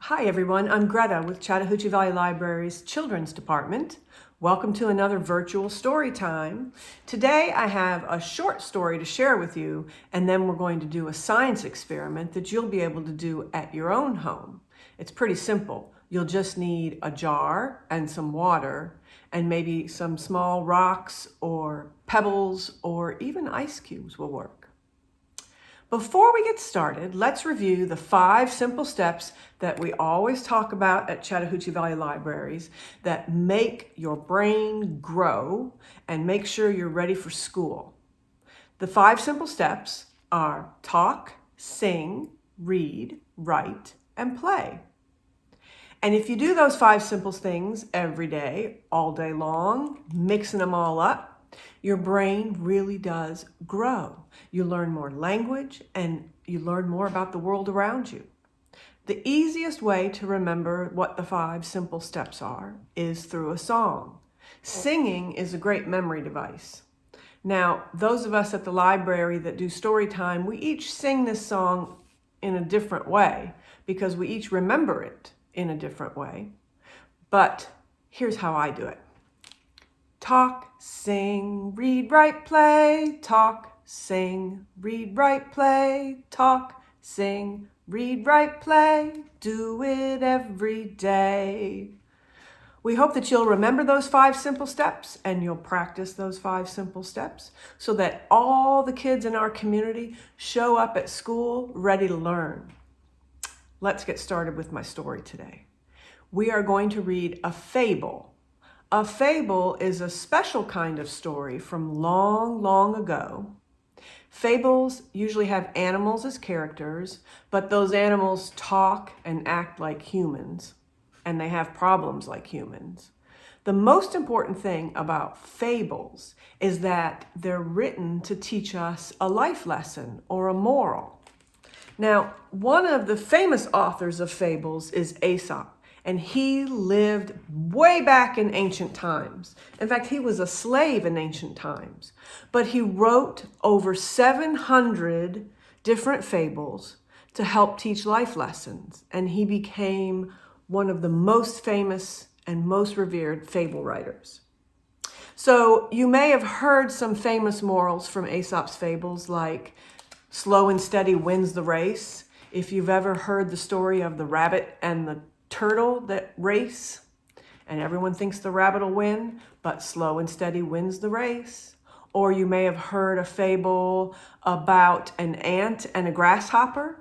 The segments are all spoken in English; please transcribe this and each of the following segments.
Hi everyone, I'm Greta with Chattahoochee Valley Library's Children's Department. Welcome to another virtual story time. Today I have a short story to share with you, and then we're going to do a science experiment that you'll be able to do at your own home. It's pretty simple. You'll just need a jar and some water and maybe some small rocks or pebbles or even ice cubes will work. Before we get started, let's review the 5 simple steps that we always talk about at Chattahoochee Valley Libraries that make your brain grow and make sure you're ready for school. The 5 simple steps are talk, sing, read, write, and play. And if you do those 5 simple things every day, all day long, mixing them all up, your brain really does grow. You learn more language and you learn more about the world around you. The easiest way to remember what the 5 simple steps are is through a song. Singing is a great memory device. Now, those of us at the library that do story time, we each sing this song in a different way because we each remember it in a different way. But here's how I do it. Talk, sing, read, write, play. Talk, sing, read, write, play. Talk, sing, read, write, play. Do it every day. We hope that you'll remember those 5 simple steps and you'll practice those 5 simple steps so that all the kids in our community show up at school ready to learn. Let's get started with my story today. We are going to read a fable. A fable is a special kind of story from long, long ago. Fables usually have animals as characters, but those animals talk and act like humans, and they have problems like humans. The most important thing about fables is that they're written to teach us a life lesson or a moral. Now, one of the famous authors of fables is Aesop. And he lived way back in ancient times. In fact, he was a slave in ancient times. But he wrote over 700 different fables to help teach life lessons. And he became one of the most famous and most revered fable writers. So you may have heard some famous morals from Aesop's fables like slow and steady wins the race. If you've ever heard the story of the rabbit and the turtle that race, and everyone thinks the rabbit will win, but slow and steady wins the race. Or you may have heard a fable about an ant and a grasshopper,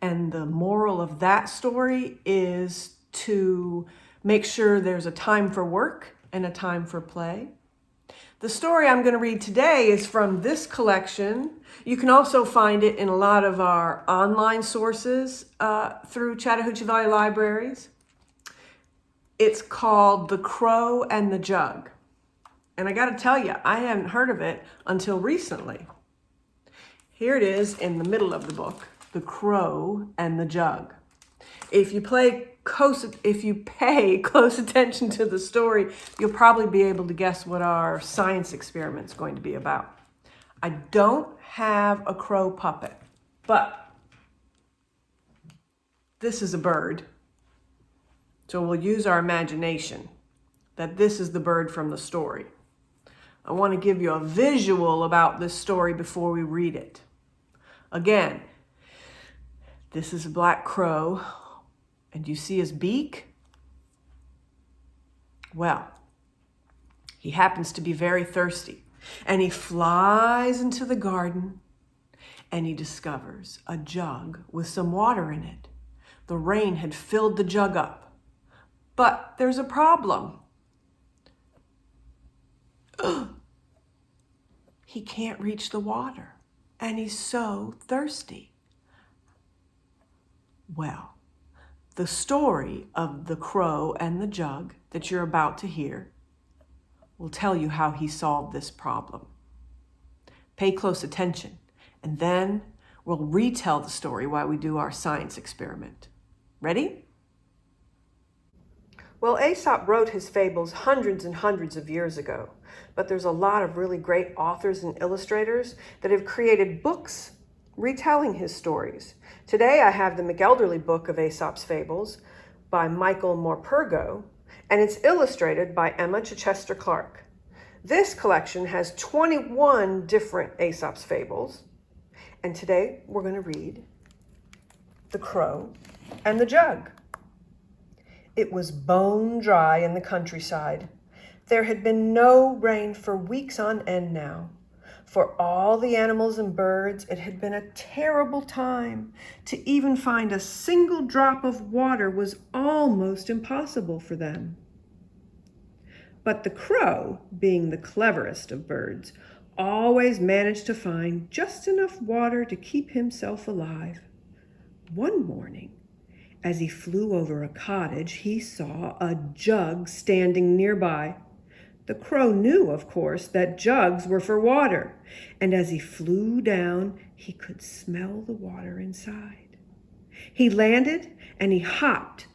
and the moral of that story is to make sure there's a time for work and a time for play. The story I'm going to read today is from this collection. You can also find it in a lot of our online sources through Chattahoochee Valley Libraries. It's called The Crow and the Jug. And I got to tell you, I hadn't heard of it until recently. Here it is in the middle of the book, The Crow and the Jug. If you pay close attention to the story, you'll probably be able to guess what our science experiment is going to be about. I don't have a crow puppet, but this is a bird. So we'll use our imagination that this is the bird from the story. I want to give you a visual about this story before we read it. Again, this is a black crow. And you see his beak? Well, he happens to be very thirsty. And he flies into the garden and he discovers a jug with some water in it. The rain had filled the jug up. But there's a problem. He can't reach the water and he's so thirsty. Well, the story of the crow and the jug that you're about to hear will tell you how he solved this problem. Pay close attention, and then we'll retell the story while we do our science experiment. Ready? Well, Aesop wrote his fables hundreds and hundreds of years ago, but there's a lot of really great authors and illustrators that have created books retelling his stories. Today I have the McElderly book of Aesop's Fables, by Michael Morpurgo, and it's illustrated by Emma Chichester Clark. This collection has 21 different Aesop's Fables, and today we're going to read The Crow and the Jug. It was bone dry in the countryside. There had been no rain for weeks on end now. For all the animals and birds, it had been a terrible time. To even find a single drop of water was almost impossible for them. But the crow, being the cleverest of birds, always managed to find just enough water to keep himself alive. One morning, as he flew over a cottage, he saw a jug standing nearby. The crow knew, of course, that jugs were for water, and as he flew down, he could smell the water inside. He landed and he hopped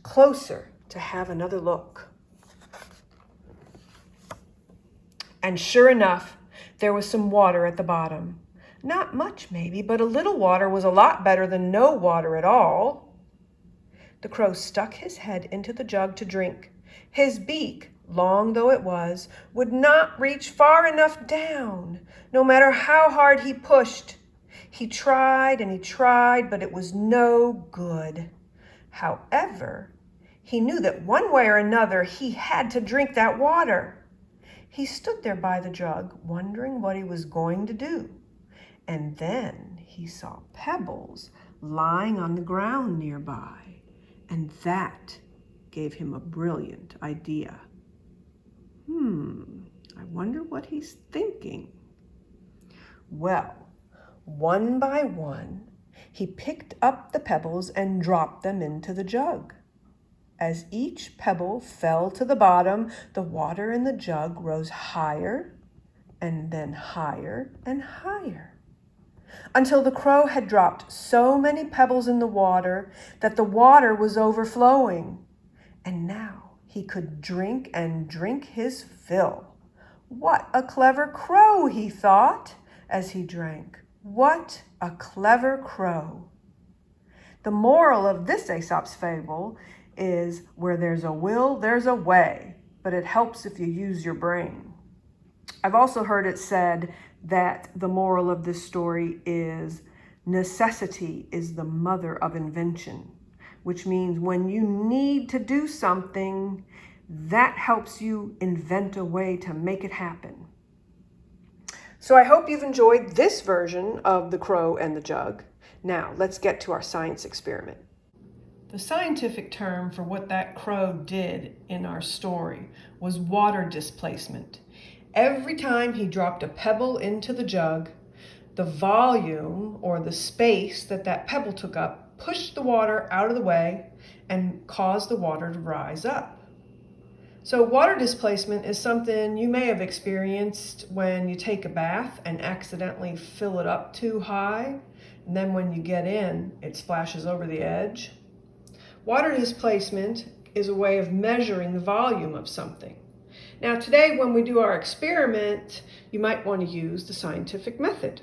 closer to have another look. And sure enough, there was some water at the bottom. Not much, maybe, but a little water was a lot better than no water at all. The crow stuck his head into the jug to drink. His beak, long though it was, would not reach far enough down, no matter how hard he pushed. He tried and he tried, but it was no good. However, he knew that one way or another he had to drink that water. He stood there by the jug, wondering what he was going to do. And then he saw pebbles lying on the ground nearby, and that gave him a brilliant idea. I wonder what he's thinking. Well, one by one, he picked up the pebbles and dropped them into the jug. As each pebble fell to the bottom, the water in the jug rose higher and then higher and higher, until the crow had dropped so many pebbles in the water that the water was overflowing. And now he could drink and drink his fill. What a clever crow, he thought as he drank. What a clever crow. The moral of this Aesop's Fable is where there's a will, there's a way, but it helps if you use your brain. I've also heard it said that the moral of this story is necessity is the mother of invention, which means when you need to do something, that helps you invent a way to make it happen. So I hope you've enjoyed this version of The Crow and the Jug. Now, let's get to our science experiment. The scientific term for what that crow did in our story was water displacement. Every time he dropped a pebble into the jug, the volume or the space that pebble took up pushed the water out of the way and caused the water to rise up. So water displacement is something you may have experienced when you take a bath and accidentally fill it up too high, and then when you get in, it splashes over the edge. Water displacement is a way of measuring the volume of something. Now today, when we do our experiment, you might want to use the scientific method.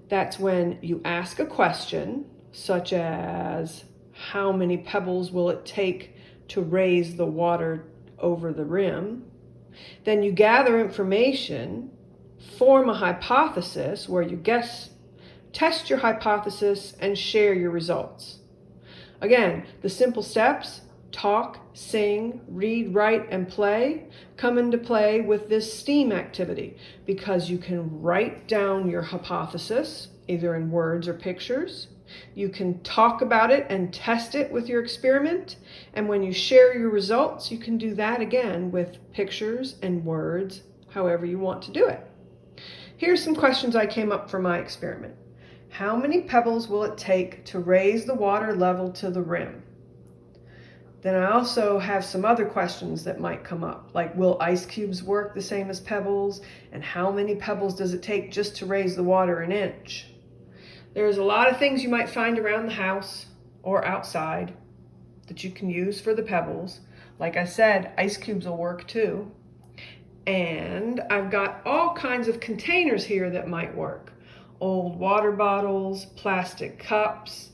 That's when you ask a question, such as, how many pebbles will it take to raise the water over the rim? Then you gather information, form a hypothesis where you guess, test your hypothesis, and share your results. Again, the simple steps, talk, sing, read, write, and play, come into play with this STEAM activity because you can write down your hypothesis, either in words or pictures. You can talk about it and test it with your experiment. And when you share your results, you can do that again with pictures and words, however you want to do it. Here's some questions I came up for my experiment. How many pebbles will it take to raise the water level to the rim? Then I also have some other questions that might come up, like will ice cubes work the same as pebbles? And how many pebbles does it take just to raise the water an inch? There's a lot of things you might find around the house or outside that you can use for the pebbles. Like I said, ice cubes will work too. And I've got all kinds of containers here that might work. Old water bottles, plastic cups.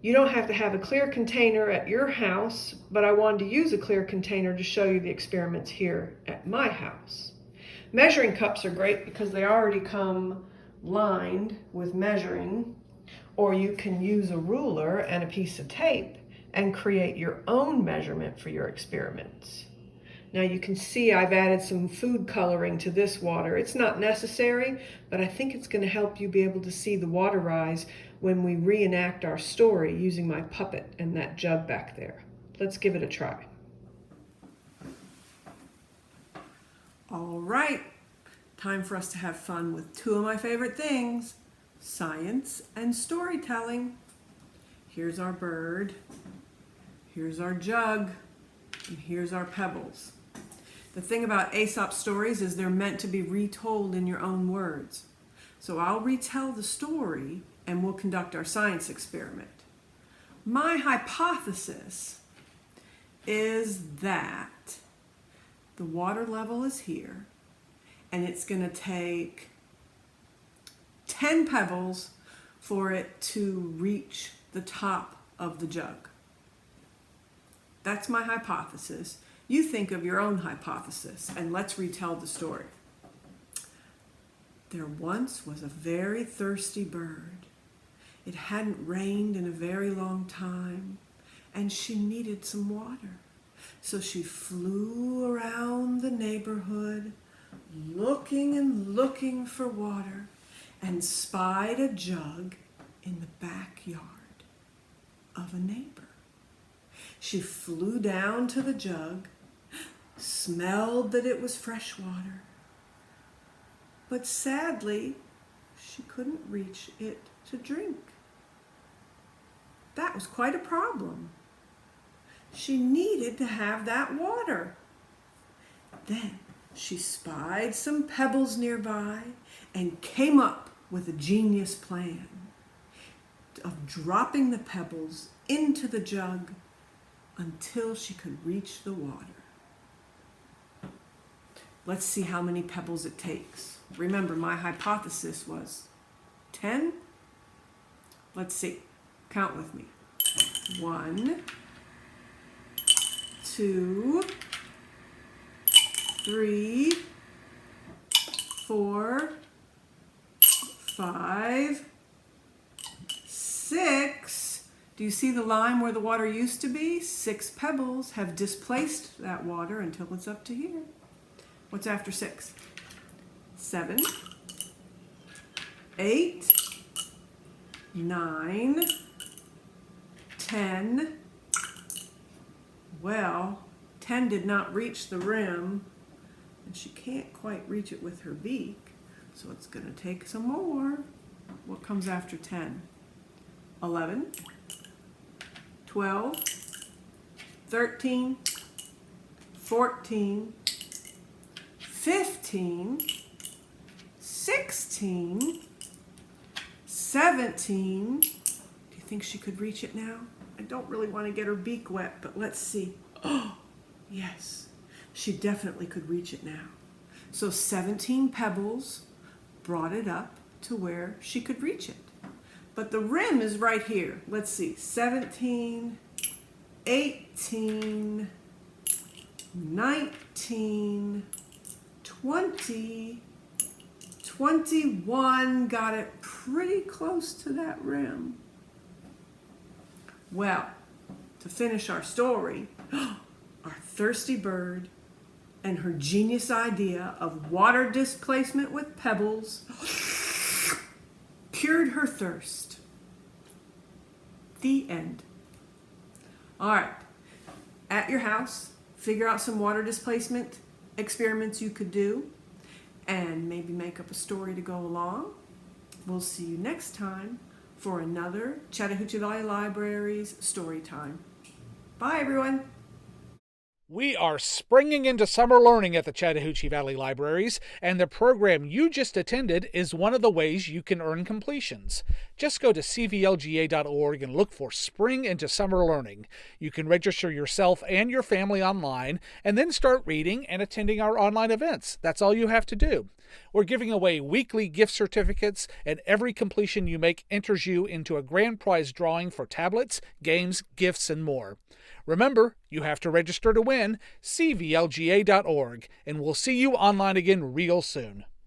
You don't have to have a clear container at your house, but I wanted to use a clear container to show you the experiments here at my house. Measuring cups are great because they already come lined with measuring, or you can use a ruler and a piece of tape and create your own measurement for your experiments. Now you can see I've added some food coloring to this water. It's not necessary, but I think it's going to help you be able to see the water rise when we reenact our story using my puppet and that jug back there. Let's give it a try. All right, time for us to have fun with two of my favorite things, science and storytelling. Here's our bird, here's our jug, and here's our pebbles. The thing about Aesop stories is they're meant to be retold in your own words. So I'll retell the story and we'll conduct our science experiment. My hypothesis is that the water level is here and it's going to take 10 pebbles for it to reach the top of the jug. That's my hypothesis. You think of your own hypothesis, and let's retell the story. There once was a very thirsty bird. It hadn't rained in a very long time, and she needed some water. So she flew around the neighborhood, looking and looking for water, and spied a jug in the backyard of a neighbor. She flew down to the jug, smelled that it was fresh water, but sadly, she couldn't reach it to drink. That was quite a problem. She needed to have that water. Then she spied some pebbles nearby and came up with a genius plan of dropping the pebbles into the jug until she could reach the water. Let's see how many pebbles it takes. Remember, my hypothesis was 10. Let's see. Count with me. 1, 2, 3, 4, 5, 6. Do you see the line where the water used to be? 6 pebbles have displaced that water until it's up to here. What's after 6? 7, 8, 9, 10. Well, 10 did not reach the rim, and she can't quite reach it with her beak, so it's going to take some more. What comes after 10? 11, 12, 13, 14, 15, 16, 17. Do you think she could reach it now? I don't really want to get her beak wet, but let's see. Oh, yes, she definitely could reach it now. So 17 pebbles brought it up to where she could reach it. But the rim is right here. Let's see, 17, 18, 19, 20, 21, got it pretty close to that rim. Well, to finish our story, our thirsty bird and her genius idea of water displacement with pebbles cured her thirst. The end. All right, at your house, figure out some water displacement experiments you could do and maybe make up a story to go along. We'll see you next time for another Chattahoochee Valley Library's Story Time. Bye, everyone. We are springing into summer learning at the Chattahoochee Valley Libraries, and the program you just attended is one of the ways you can earn completions. Just go to cvlga.org and look for Spring into Summer Learning. You can register yourself and your family online, and then start reading and attending our online events. That's all you have to do. We're giving away weekly gift certificates, and every completion you make enters you into a grand prize drawing for tablets, games, gifts, and more. Remember, you have to register to win. cvlga.org, and we'll see you online again real soon.